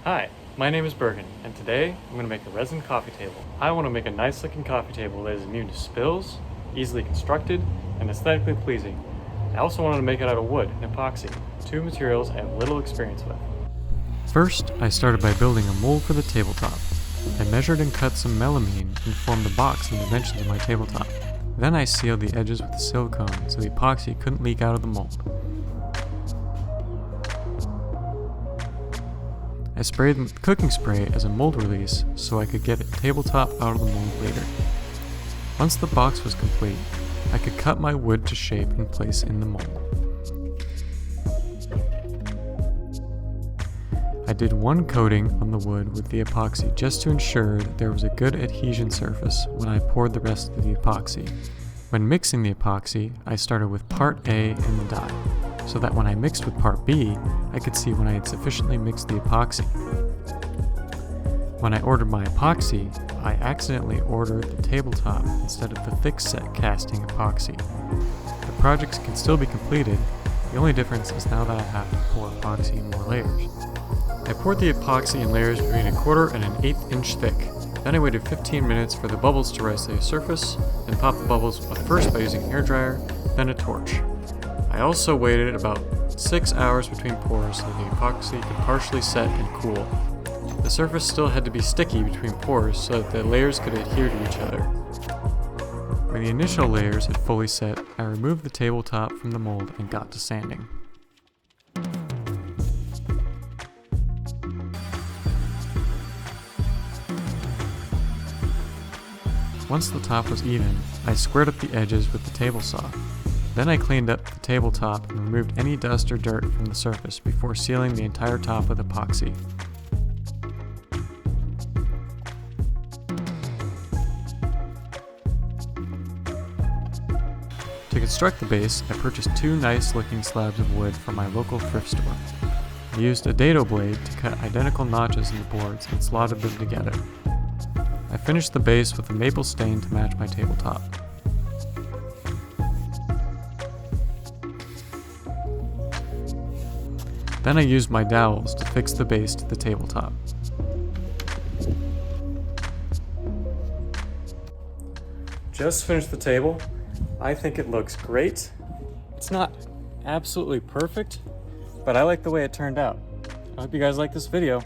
Hi, my name is Bergen, and today I'm going to make a resin coffee table. I want to make a nice looking coffee table that is immune to spills, easily constructed, and aesthetically pleasing. I also wanted to make it out of wood and epoxy, two materials I have little experience with. First, I started by building a mold for the tabletop. I measured and cut some melamine and formed a box in the dimensions of my tabletop. Then I sealed the edges with silicone so the epoxy couldn't leak out of the mold. I sprayed with cooking spray as a mold release so I could get a tabletop out of the mold later. Once the box was complete, I could cut my wood to shape and place in the mold. I did one coating on the wood with the epoxy just to ensure that there was a good adhesion surface when I poured the rest of the epoxy. When mixing the epoxy, I started with part A in the dye, so that when I mixed with part B, I could see when I had sufficiently mixed the epoxy. When I ordered my epoxy, I accidentally ordered the tabletop instead of the thick-set casting epoxy. The projects can still be completed, the only difference is now that I have to pour epoxy in more layers. I poured the epoxy in layers between 1/4 and 1/8 inch thick. Then I waited 15 minutes for the bubbles to rise to the surface, and popped the bubbles first by using a hairdryer, then a torch. I also waited about 6 hours between pours so the epoxy could partially set and cool. The surface still had to be sticky between pours so that the layers could adhere to each other. When the initial layers had fully set, I removed the tabletop from the mold and got to sanding. Once the top was even, I squared up the edges with the table saw. Then I cleaned up the tabletop and removed any dust or dirt from the surface before sealing the entire top with epoxy. To construct the base, I purchased 2 nice looking slabs of wood from my local thrift store. I used a dado blade to cut identical notches in the boards and slotted them together. I finished the base with a maple stain to match my tabletop. Then I used my dowels to fix the base to the tabletop. Just finished the table. I think it looks great. It's not absolutely perfect, but I like the way it turned out. I hope you guys like this video.